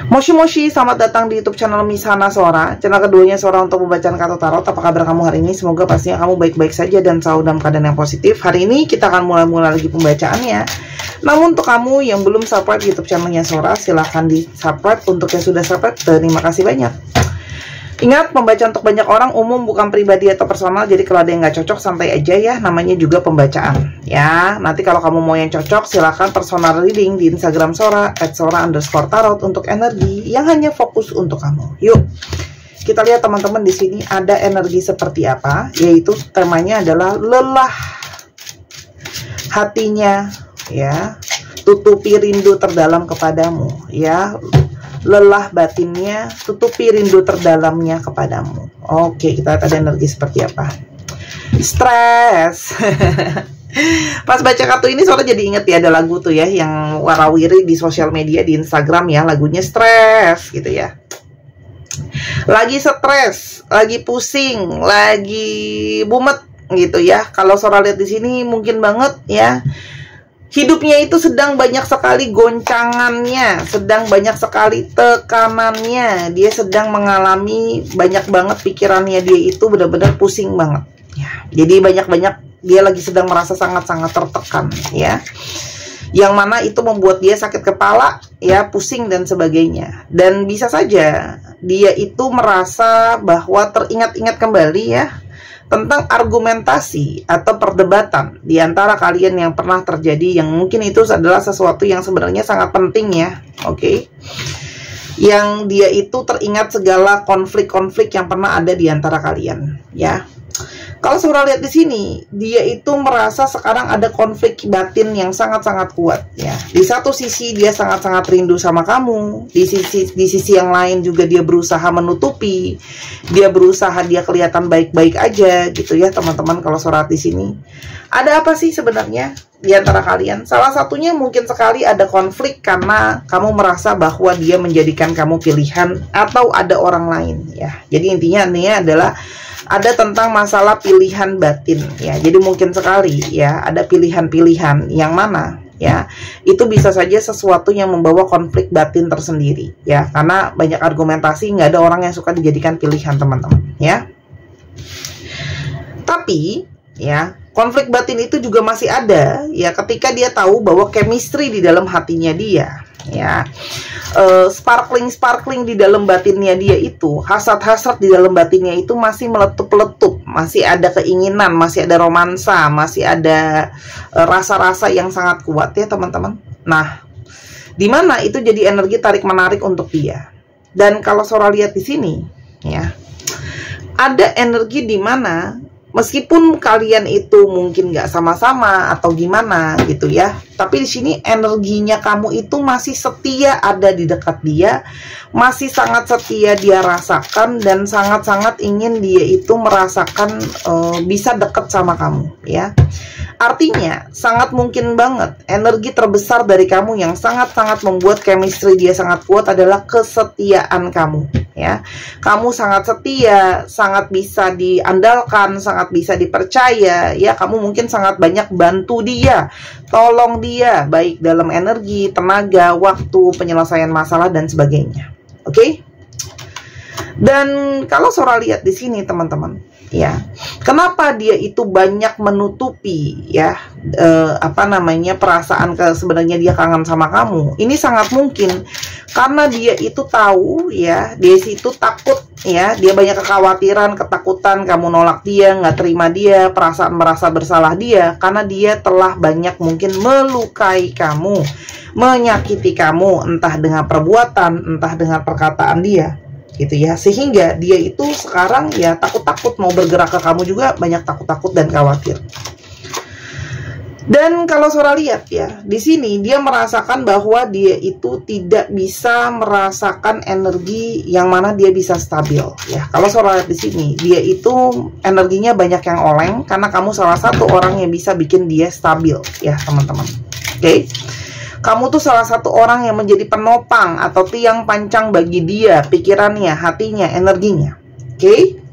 Moshi Moshi, selamat datang di YouTube channel Misana Sora, channel keduanya Sora untuk membacaan kartu tarot. Apa kabar kamu hari ini? Semoga pastinya kamu baik-baik saja dan selalu dalam keadaan yang positif. Hari ini kita akan mulai lagi pembacaannya. Namun untuk kamu yang belum subscribe YouTube channelnya Sora, silahkan di subscribe. Untuk yang sudah subscribe, terima kasih banyak. Ingat, pembacaan untuk banyak orang, umum, bukan pribadi atau personal. Jadi kalau ada yang nggak cocok, santai aja ya. Namanya juga pembacaan ya. Nanti kalau kamu mau yang cocok, silahkan personal reading di Instagram Sora @sora_tarot untuk energi yang hanya fokus untuk kamu. Yuk kita lihat teman-teman, di sini ada energi seperti apa, yaitu temanya adalah lelah hatinya ya, tutupi rindu terdalam kepadamu ya. Lelah batinnya, tutupi rindu terdalamnya kepadamu. Oke, kita lihat ada energi seperti apa. Stres. Pas baca kartu ini Sora jadi inget ya, ada lagu tuh ya yang warawiri di sosial media, di Instagram ya, lagunya Stres gitu ya. Lagi stres, lagi pusing, lagi bumet gitu ya. Kalau Sora lihat di sini mungkin banget ya, hidupnya itu sedang banyak sekali goncangannya, sedang banyak sekali tekanannya. Dia sedang mengalami banyak banget, pikirannya dia itu benar-benar pusing banget ya. Jadi banyak-banyak dia lagi sedang merasa sangat-sangat tertekan ya. Yang mana itu membuat dia sakit kepala ya, pusing dan sebagainya. Dan bisa saja dia itu merasa bahwa teringat-ingat kembali ya tentang argumentasi atau perdebatan di antara kalian yang pernah terjadi, yang mungkin itu adalah sesuatu yang sebenarnya sangat penting ya, oke? Yang dia itu teringat segala konflik-konflik yang pernah ada di antara kalian ya. Kalau Sora lihat di sini, dia itu merasa sekarang ada konflik batin yang sangat-sangat kuat ya. Di satu sisi dia sangat-sangat rindu sama kamu, di sisi yang lain juga dia berusaha menutupi, dia berusaha dia kelihatan baik-baik aja gitu ya teman-teman. Kalau Sora di sini, ada apa sih sebenarnya di antara kalian? Salah satunya mungkin sekali ada konflik karena kamu merasa bahwa dia menjadikan kamu pilihan atau ada orang lain ya. Jadi intinya ini adalah ada tentang masalah pilihan batin ya. Jadi mungkin sekali ya ada pilihan-pilihan yang mana ya, itu bisa saja sesuatu yang membawa konflik batin tersendiri ya, karena banyak argumentasi, nggak ada orang yang suka dijadikan pilihan teman-teman ya. Tapi ya, konflik batin itu juga masih ada ya ketika dia tahu bahwa chemistry di dalam hatinya dia ya, sparkling di dalam batinnya dia itu, hasrat di dalam batinnya itu masih meletup-letup, masih ada keinginan, masih ada romansa, masih ada rasa-rasa yang sangat kuat ya teman-teman. Nah, dimana itu jadi energi tarik-menarik untuk dia. Dan kalau Sora lihat di sini ya, ada energi di mana meskipun kalian itu mungkin nggak sama-sama atau gimana gitu ya, tapi di sini energinya kamu itu masih setia ada di dekat dia, masih sangat setia dia rasakan, dan sangat-sangat ingin dia itu merasakan bisa dekat sama kamu ya. Artinya sangat mungkin banget energi terbesar dari kamu yang sangat-sangat membuat chemistry dia sangat kuat adalah kesetiaan kamu ya. Kamu sangat setia, sangat bisa diandalkan, sangat bisa dipercaya ya. Kamu mungkin sangat banyak bantu dia, tolong dia, baik dalam energi, tenaga, waktu, penyelesaian masalah dan sebagainya. Oke? Dan kalau Sora lihat di sini teman-teman ya, kenapa dia itu banyak menutupi ya perasaan sebenarnya dia kangen sama kamu. Ini sangat mungkin karena dia itu tahu ya, dia itu takut ya, dia banyak kekhawatiran, ketakutan kamu nolak dia, nggak terima dia, perasaan merasa bersalah dia, karena dia telah banyak mungkin melukai kamu, menyakiti kamu, entah dengan perbuatan, entah dengan perkataan dia gitu ya, sehingga dia itu sekarang ya takut-takut mau bergerak ke kamu juga, banyak takut-takut dan khawatir. Dan kalau Sora lihat ya, di sini dia merasakan bahwa dia itu tidak bisa merasakan energi yang mana dia bisa stabil ya. Kalau Sora lihat di sini, dia itu energinya banyak yang oleng karena kamu salah satu orang yang bisa bikin dia stabil ya teman-teman. Oke? Kamu tuh salah satu orang yang menjadi penopang atau tiang pancang bagi dia, pikirannya, hatinya, energinya. Oke?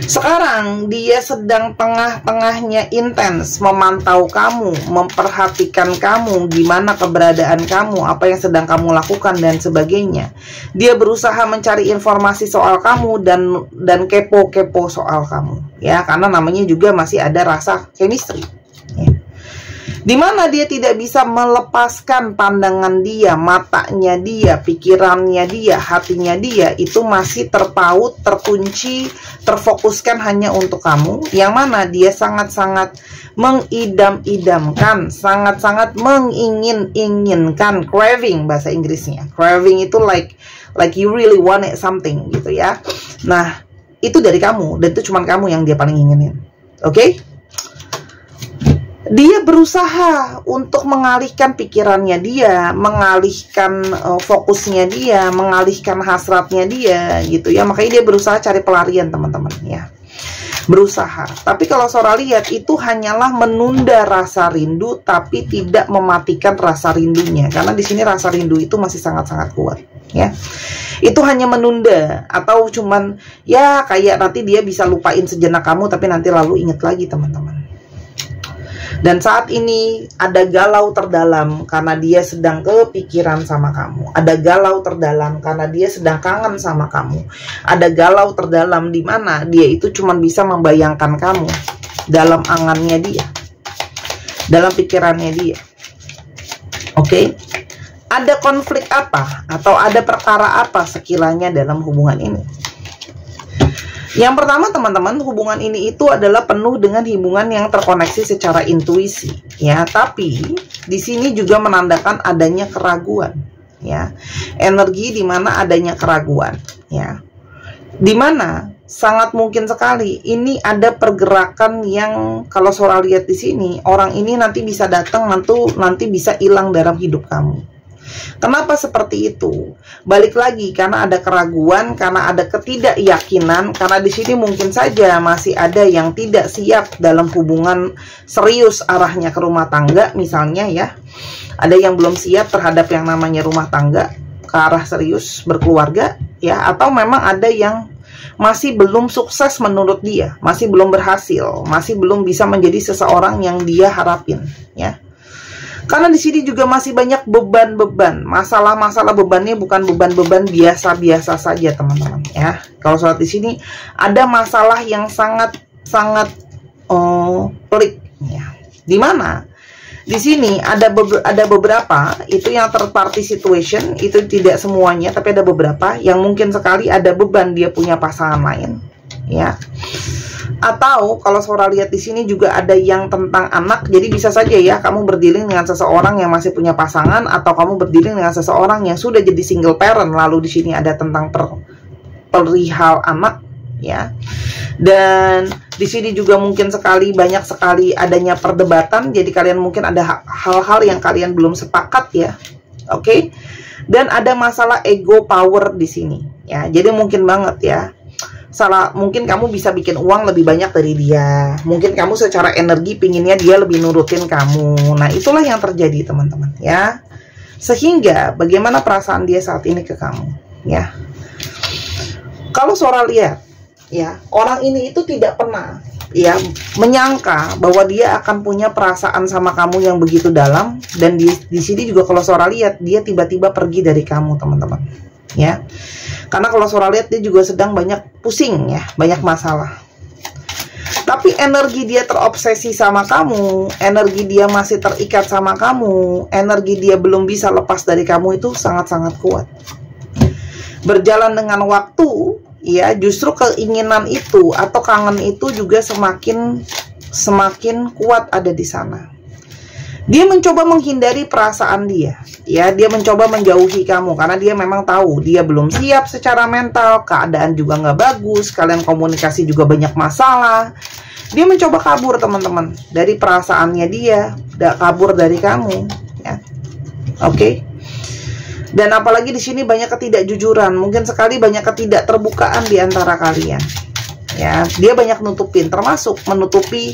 Sekarang dia sedang tengah-tengahnya intens memantau kamu, memperhatikan kamu, gimana keberadaan kamu, apa yang sedang kamu lakukan dan sebagainya. Dia berusaha mencari informasi soal kamu dan kepo-kepo soal kamu, ya, karena namanya juga masih ada rasa chemistry. Ya. Dimana dia tidak bisa melepaskan pandangan dia, matanya dia, pikirannya dia, hatinya dia, itu masih terpaut, terkunci, terfokuskan hanya untuk kamu. Yang mana dia sangat-sangat mengidam-idamkan, sangat-sangat mengingin-inginkan, craving bahasa Inggrisnya. Craving itu like you really want it something gitu ya. Nah, itu dari kamu, dan itu cuma kamu yang dia paling inginin. Oke? Dia berusaha untuk mengalihkan pikirannya dia, mengalihkan fokusnya dia, mengalihkan hasratnya dia, gitu ya. Makanya dia berusaha cari pelarian, teman-teman, ya. Berusaha. Tapi kalau Sora lihat, itu hanyalah menunda rasa rindu, tapi tidak mematikan rasa rindunya. Karena di sini rasa rindu itu masih sangat-sangat kuat, ya. Itu hanya menunda, atau cuman, ya kayak nanti dia bisa lupain sejenak kamu, tapi nanti lalu inget lagi, teman-teman. Dan saat ini ada galau terdalam karena dia sedang kepikiran sama kamu. Ada galau terdalam karena dia sedang kangen sama kamu. Ada galau terdalam di mana dia itu cuma bisa membayangkan kamu dalam angannya dia, dalam pikirannya dia. Oke? Ada konflik apa atau ada perkara apa sekiranya dalam hubungan ini? Yang pertama, teman-teman, hubungan ini itu adalah penuh dengan hubungan yang terkoneksi secara intuisi, ya. Tapi di sini juga menandakan adanya keraguan, ya. Energi di mana adanya keraguan, ya. Di mana sangat mungkin sekali ini ada pergerakan yang kalau Sora lihat di sini, orang ini nanti bisa datang, nanti bisa hilang dalam hidup kamu. Kenapa seperti itu? Balik lagi, karena ada keraguan, karena ada ketidakyakinan, karena di sini mungkin saja masih ada yang tidak siap dalam hubungan serius arahnya ke rumah tangga, misalnya ya. Ada yang belum siap terhadap yang namanya rumah tangga, ke arah serius berkeluarga, ya. Atau memang ada yang masih belum sukses menurut dia, masih belum berhasil, masih belum bisa menjadi seseorang yang dia harapin, ya. Karena di sini juga masih banyak beban-beban, masalah-masalah bebannya bukan beban-beban biasa-biasa saja, teman-teman, ya. Kalau soal di sini ada masalah yang sangat pelik, ya. Di mana di sini ada beberapa itu yang third party situation, itu tidak semuanya, tapi ada beberapa yang mungkin sekali ada beban dia punya pasangan lain, ya. Atau kalau Sora lihat di sini juga ada yang tentang anak. Jadi bisa saja ya kamu berdealing dengan seseorang yang masih punya pasangan, atau kamu berdealing dengan seseorang yang sudah jadi single parent. Lalu di sini ada tentang perihal anak, ya. Dan di sini juga mungkin banyak sekali adanya perdebatan. Jadi kalian mungkin ada hal-hal yang kalian belum sepakat, ya. Oke. Dan ada masalah ego power di sini, ya. Jadi mungkin banget ya. Mungkin kamu bisa bikin uang lebih banyak dari dia. Mungkin kamu secara energi pinginnya dia lebih nurutin kamu. Nah, itulah yang terjadi, teman-teman, ya. Sehingga bagaimana perasaan dia saat ini ke kamu, ya. Kalau Sora lihat, ya, orang ini itu tidak pernah, ya, menyangka bahwa dia akan punya perasaan sama kamu yang begitu dalam. Dan di sini juga kalau Sora lihat, dia tiba-tiba pergi dari kamu, teman-teman, ya. Karena kalau Sora lihat dia juga sedang banyak pusing, ya, banyak masalah. Tapi energi dia terobsesi sama kamu, energi dia masih terikat sama kamu, energi dia belum bisa lepas dari kamu itu sangat-sangat kuat. Berjalan dengan waktu, ya, justru keinginan itu atau kangen itu juga semakin kuat ada di sana. Dia mencoba menghindari perasaan dia, ya. Dia mencoba menjauhi kamu karena dia memang tahu dia belum siap secara mental, keadaan juga nggak bagus, kalian komunikasi juga banyak masalah. Dia mencoba kabur, teman-teman, dari perasaannya dia, kabur dari kamu, ya. Oke. Dan apalagi di sini banyak ketidakjujuran, mungkin sekali banyak ketidakterbukaan di antara kalian, ya. Dia banyak nutupin, termasuk menutupi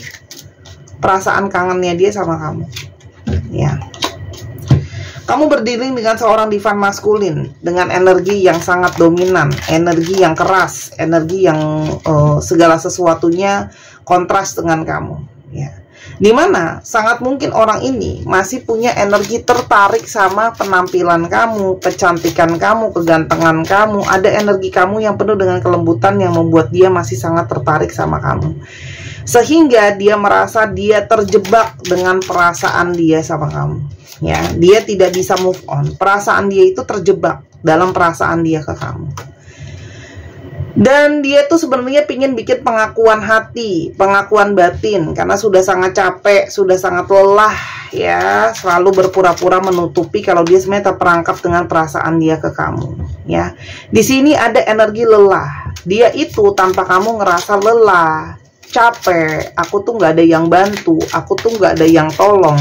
perasaan kangennya dia sama kamu, ya. Kamu berdealing dengan seorang divine maskulin dengan energi yang sangat dominan, energi yang keras, energi yang segala sesuatunya kontras dengan kamu, ya. Dimana sangat mungkin orang ini masih punya energi tertarik sama penampilan kamu, kecantikan kamu, kegantengan kamu. Ada energi kamu yang penuh dengan kelembutan yang membuat dia masih sangat tertarik sama kamu. Sehingga dia merasa dia terjebak dengan perasaan dia sama kamu. Ya, dia tidak bisa move on. Perasaan dia itu terjebak dalam perasaan dia ke kamu. Dan dia tuh sebenarnya pingin bikin pengakuan hati, pengakuan batin, karena sudah sangat capek, sudah sangat lelah, ya, selalu berpura-pura menutupi kalau dia sebenarnya terperangkap dengan perasaan dia ke kamu, ya. Di sini ada energi lelah. Dia itu tanpa kamu ngerasa lelah, capek, aku tuh nggak ada yang bantu, aku tuh nggak ada yang tolong,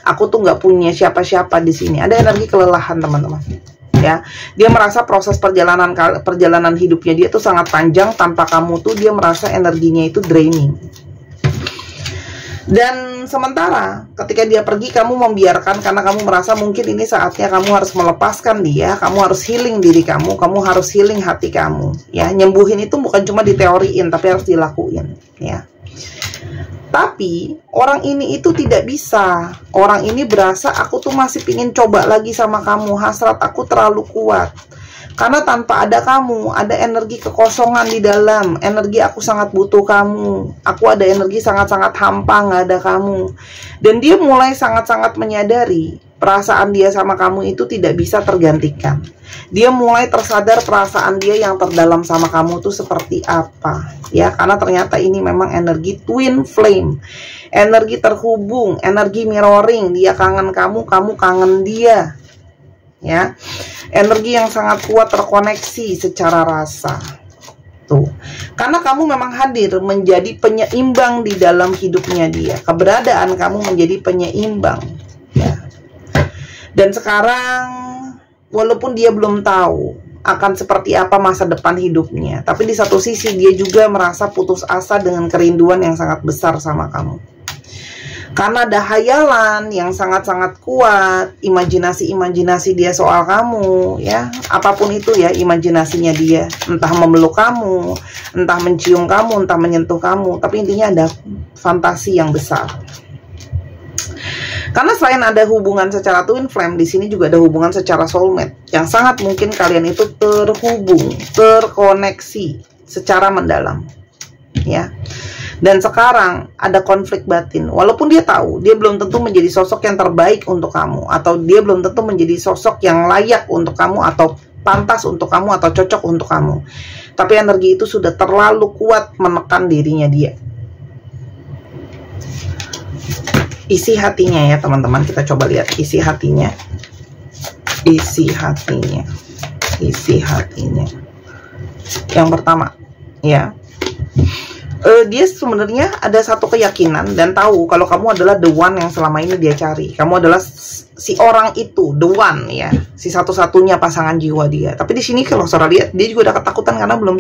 aku tuh nggak punya siapa-siapa di sini. Ada energi kelelahan, teman-teman. Ya, dia merasa proses perjalanan hidupnya dia tuh sangat panjang. Tanpa kamu tuh dia merasa energinya itu draining. Dan sementara ketika dia pergi, kamu membiarkan karena kamu merasa mungkin ini saatnya kamu harus melepaskan dia, kamu harus healing diri kamu harus healing hati kamu. Ya, nyembuhin itu bukan cuma diteoriin, tapi harus dilakuin. Ya. Tapi orang ini itu tidak bisa. Orang ini berasa aku tuh masih pingin coba lagi sama kamu. Hasrat aku terlalu kuat. Karena tanpa ada kamu, ada energi kekosongan di dalam. Energi aku sangat butuh kamu. Aku ada energi sangat-sangat hampa, nggak ada kamu. Dan dia mulai sangat-sangat menyadari perasaan dia sama kamu itu tidak bisa tergantikan. Dia mulai tersadar perasaan dia yang terdalam sama kamu tuh seperti apa, ya, karena ternyata ini memang energi twin flame, energi terhubung, energi mirroring. Dia kangen kamu, kamu kangen dia, ya, energi yang sangat kuat terkoneksi secara rasa. Tuh, karena kamu memang hadir menjadi penyeimbang di dalam hidupnya dia. Keberadaan kamu menjadi penyeimbang, ya. Dan sekarang walaupun dia belum tahu akan seperti apa masa depan hidupnya, tapi di satu sisi dia juga merasa putus asa dengan kerinduan yang sangat besar sama kamu. Karena ada hayalan yang sangat-sangat kuat, imajinasi-imajinasi dia soal kamu, ya, apapun itu ya imajinasinya dia, entah memeluk kamu, entah mencium kamu, entah menyentuh kamu, tapi intinya ada fantasi yang besar. Karena selain ada hubungan secara twin flame, di sini juga ada hubungan secara soulmate yang sangat mungkin kalian itu terhubung, terkoneksi secara mendalam, ya. Dan sekarang ada konflik batin. Walaupun dia tahu dia belum tentu menjadi sosok yang terbaik untuk kamu, atau dia belum tentu menjadi sosok yang layak untuk kamu, atau pantas untuk kamu, atau cocok untuk kamu. Tapi energi itu sudah terlalu kuat menekan dirinya dia. Isi hatinya ya teman-teman, kita coba lihat isi hatinya. Isi hatinya. Isi hatinya. Yang pertama, ya. Dia sebenarnya ada satu keyakinan dan tahu kalau kamu adalah the one yang selama ini dia cari. Kamu adalah si orang itu, the one, ya, si satu-satunya pasangan jiwa dia. Tapi di sini kalau saudara lihat, dia juga ada ketakutan karena belum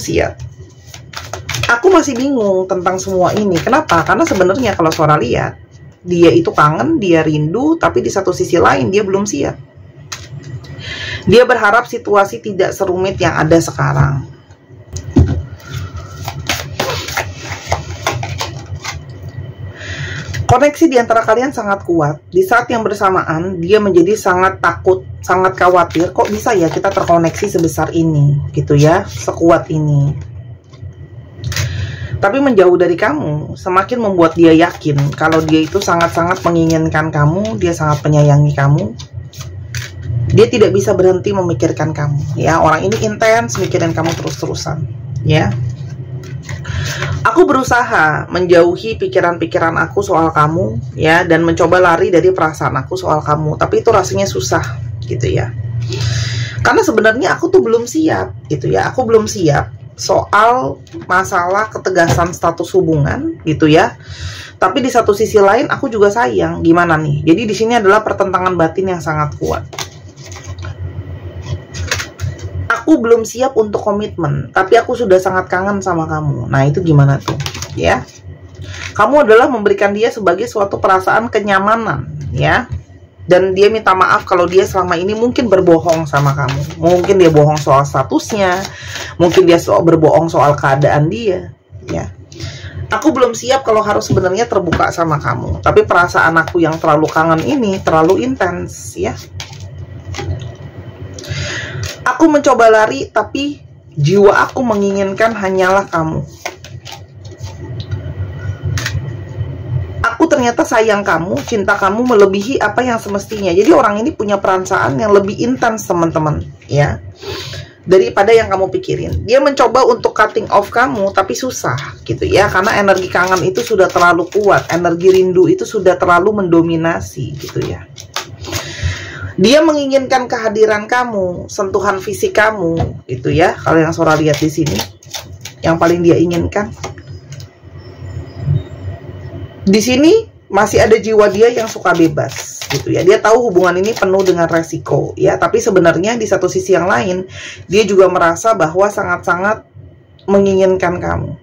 siap. Aku masih bingung tentang semua ini. Kenapa? Karena sebenarnya kalau saudara lihat, dia itu kangen, dia rindu, tapi di satu sisi lain dia belum siap. Dia berharap situasi tidak serumit yang ada sekarang. Koneksi di antara kalian sangat kuat. Di saat yang bersamaan, dia menjadi sangat takut, sangat khawatir. Kok bisa ya kita terkoneksi sebesar ini, gitu ya, sekuat ini. Tapi menjauh dari kamu, semakin membuat dia yakin kalau dia itu sangat-sangat menginginkan kamu, dia sangat menyayangi kamu. Dia tidak bisa berhenti memikirkan kamu, ya. Orang ini intens mikirin kamu terus-terusan, ya. Aku berusaha menjauhi pikiran-pikiran aku soal kamu, ya, dan mencoba lari dari perasaan aku soal kamu, tapi itu rasanya susah, gitu ya. Karena sebenarnya aku tuh belum siap, gitu ya. Aku belum siap soal masalah ketegasan status hubungan, gitu ya. Tapi di satu sisi lain aku juga sayang. Gimana nih? Jadi di sini adalah pertentangan batin yang sangat kuat. Aku belum siap untuk komitmen, tapi aku sudah sangat kangen sama kamu. Nah, itu gimana tuh, ya? Kamu adalah memberikan dia sebagai suatu perasaan kenyamanan, ya. Dan dia minta maaf kalau dia selama ini mungkin berbohong sama kamu. Mungkin dia bohong soal statusnya, mungkin dia berbohong soal keadaan dia, ya. Aku belum siap kalau harus sebenarnya terbuka sama kamu, tapi perasaan aku yang terlalu kangen ini terlalu intens, ya. Aku mencoba lari, tapi jiwa aku menginginkan hanyalah kamu. Aku ternyata sayang kamu, cinta kamu melebihi apa yang semestinya. Jadi orang ini punya perasaan yang lebih intens, teman-teman, ya, daripada yang kamu pikirin. Dia mencoba untuk cutting off kamu, tapi susah, gitu ya, karena energi kangen itu sudah terlalu kuat, energi rindu itu sudah terlalu mendominasi, gitu ya. Dia menginginkan kehadiran kamu, sentuhan fisik kamu, gitu ya. Kalau yang Sora lihat di sini, yang paling dia inginkan. Di sini masih ada jiwa dia yang suka bebas, gitu ya. Dia tahu hubungan ini penuh dengan resiko, ya. Tapi sebenarnya di satu sisi yang lain, dia juga merasa bahwa sangat-sangat menginginkan kamu.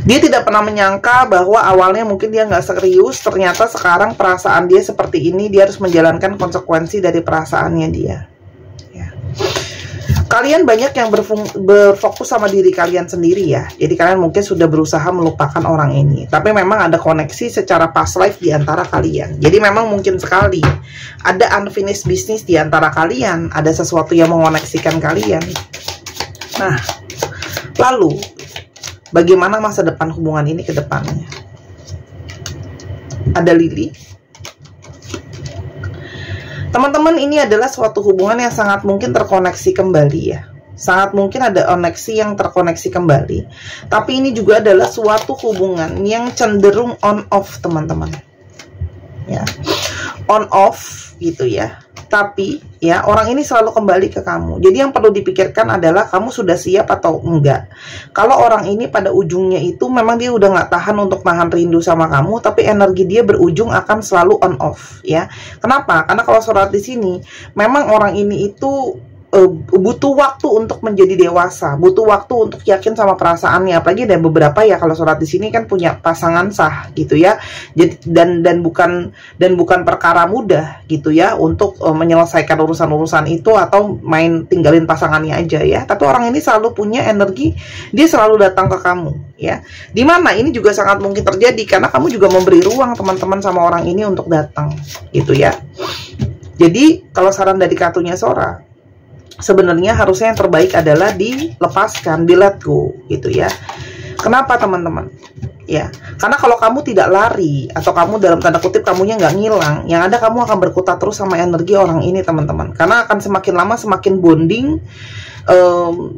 Dia tidak pernah menyangka bahwa awalnya mungkin dia nggak serius, ternyata sekarang perasaan dia seperti ini, dia harus menjalankan konsekuensi dari perasaannya dia. Ya. Kalian banyak yang berfokus sama diri kalian sendiri ya. Jadi kalian mungkin sudah berusaha melupakan orang ini. Tapi memang ada koneksi secara past life di antara kalian. Jadi memang mungkin sekali ada unfinished business di antara kalian. Ada sesuatu yang mengoneksikan kalian. Nah, lalu bagaimana masa depan hubungan ini ke depannya? Ada Lily. Teman-teman, ini adalah suatu hubungan yang sangat mungkin terkoneksi kembali ya. Sangat mungkin ada koneksi yang terkoneksi kembali. Tapi ini juga adalah suatu hubungan yang cenderung on off, teman-teman. Ya. On off gitu ya. Tapi ya, orang ini selalu kembali ke kamu. Jadi yang perlu dipikirkan adalah kamu sudah siap atau enggak. Kalau orang ini pada ujungnya itu memang dia udah nggak tahan untuk nahan rindu sama kamu, tapi energi dia berujung akan selalu on off ya. Kenapa? Karena kalau surat di sini memang orang ini itu butuh waktu untuk menjadi dewasa, butuh waktu untuk yakin sama perasaannya. Apalagi ada beberapa ya, kalau surat di sini kan punya pasangan sah gitu ya. Jadi dan bukan perkara mudah gitu ya untuk menyelesaikan urusan-urusan itu atau main tinggalin pasangannya aja ya. Tapi orang ini selalu punya energi, dia selalu datang ke kamu ya. Dimana ini juga sangat mungkin terjadi karena kamu juga memberi ruang teman-teman sama orang ini untuk datang gitu ya. Jadi kalau saran dari kartunya Sora, sebenarnya harusnya yang terbaik adalah dilepaskan, di let go gitu ya. Kenapa teman-teman? Ya, karena kalau kamu tidak lari atau kamu dalam tanda kutip kamunya nggak ngilang, yang ada kamu akan berkutat terus sama energi orang ini teman-teman. Karena akan semakin lama semakin bonding,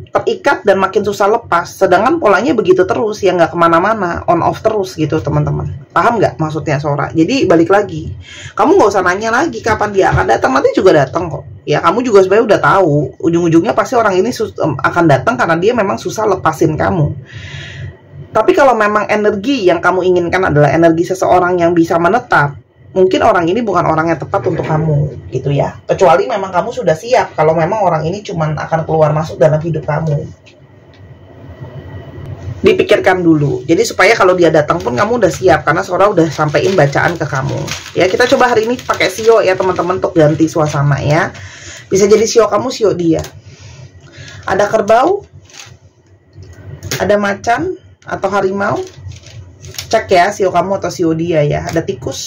terikat dan makin susah lepas. Sedangkan polanya begitu terus, ya nggak kemana-mana, on off terus gitu teman-teman. Paham nggak maksudnya Sora? Jadi balik lagi, kamu nggak usah nanya lagi kapan dia akan datang, nanti juga datang kok. Ya kamu juga sebenarnya udah tahu, ujung-ujungnya pasti orang ini akan datang karena dia memang susah lepasin kamu. Tapi kalau memang energi yang kamu inginkan adalah energi seseorang yang bisa menetap, mungkin orang ini bukan orang yang tepat untuk kamu gitu ya. Kecuali memang kamu sudah siap kalau memang orang ini cuman akan keluar masuk dalam hidup kamu. Dipikirkan dulu. Jadi supaya kalau dia datang pun kamu udah siap, karena Sora udah sampein bacaan ke kamu. Ya, kita coba hari ini pakai sio ya teman-teman untuk ganti suasana ya. Bisa jadi sio kamu, sio dia. Ada kerbau, ada macan atau harimau. Cek ya sio kamu atau sio dia ya. Ada tikus,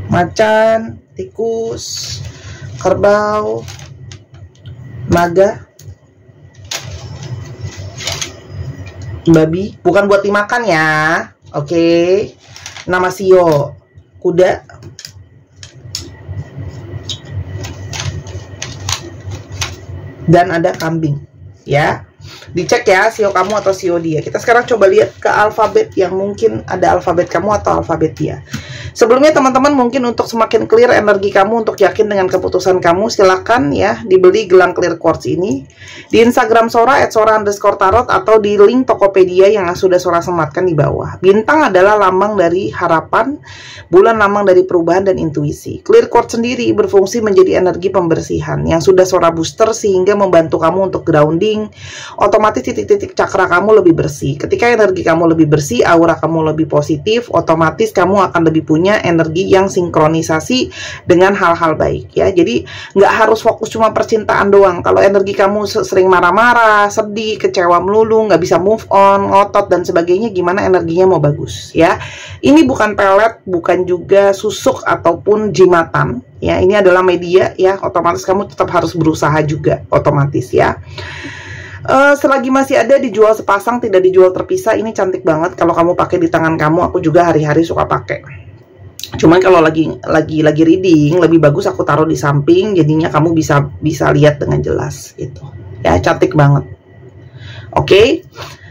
macan, tikus, kerbau, naga, babi. Bukan buat dimakan ya. Oke. Nama sio, kuda, dan ada kambing ya. Dicek ya sio kamu atau sio dia. Kita sekarang coba lihat ke alfabet yang mungkin ada alfabet kamu atau alfabet dia. Sebelumnya teman-teman, mungkin untuk semakin clear energi kamu, untuk yakin dengan keputusan kamu, silakan ya dibeli gelang clear quartz ini di Instagram Sora @sora_tarot atau di link Tokopedia yang sudah Sora sematkan di bawah. Bintang adalah lambang dari harapan, bulan lambang dari perubahan dan intuisi. Clear quartz sendiri berfungsi menjadi energi pembersihan yang sudah Sora booster sehingga membantu kamu untuk grounding, otomatis otomatis titik-titik cakra kamu lebih bersih. Ketika energi kamu lebih bersih, aura kamu lebih positif, otomatis kamu akan lebih punya energi yang sinkronisasi dengan hal-hal baik ya. Jadi nggak harus fokus cuma percintaan doang. Kalau energi kamu sering marah-marah, sedih, kecewa melulu, nggak bisa move on, ngotot dan sebagainya, gimana energinya mau bagus ya. Ini bukan pelet, bukan juga susuk ataupun jimatan ya. Ini adalah media ya, otomatis kamu tetap harus berusaha juga otomatis ya. Selagi masih ada dijual sepasang, tidak dijual terpisah. Ini cantik banget kalau kamu pakai di tangan kamu. Aku juga hari-hari suka pakai. Cuman kalau lagi reading lebih bagus aku taruh di samping, jadinya kamu bisa lihat dengan jelas gitu. Ya, cantik banget. Oke.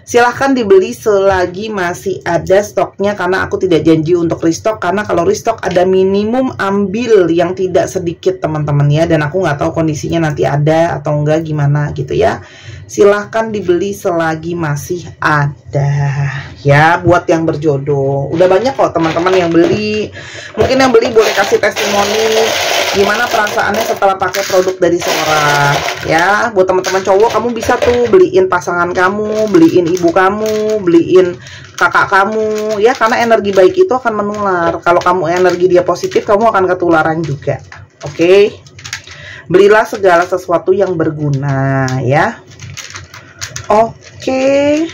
Silahkan dibeli selagi masih ada stoknya, karena aku tidak janji untuk restock, karena kalau restock ada minimum ambil yang tidak sedikit teman-teman ya, dan aku nggak tahu kondisinya nanti ada atau enggak gimana gitu ya. Silahkan dibeli selagi masih ada ya, buat yang berjodoh. Udah banyak kok teman-teman yang beli. Mungkin yang beli boleh kasih testimoni gimana perasaannya setelah pakai produk dari Sora ya. Buat teman-teman cowok, kamu bisa tuh beliin pasangan kamu, beliin ibu kamu, beliin kakak kamu ya, karena energi baik itu akan menular. Kalau kamu energi dia positif, kamu akan ketularan juga. Oke. Belilah segala sesuatu yang berguna ya. Oke.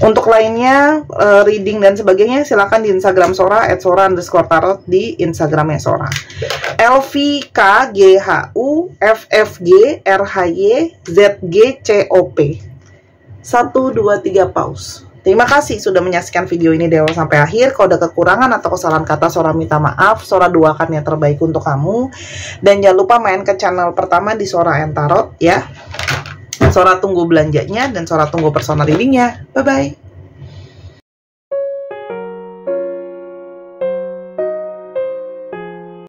Untuk lainnya, reading dan sebagainya, silakan di Instagram Sora @sora_tarot, di Instagramnya Sora. LVKGHUFFGRHYZGCOP 1, 2, 3 pause. Terima kasih sudah menyaksikan video ini dari awal sampai akhir. Kalau ada kekurangan atau kesalahan kata, Sora minta maaf. Sora doakan yang terbaik untuk kamu. Dan jangan lupa main ke channel pertama di Sora and Tarot ya. Sora tunggu belanjanya dan Sora tunggu personal readingnya. Bye-bye.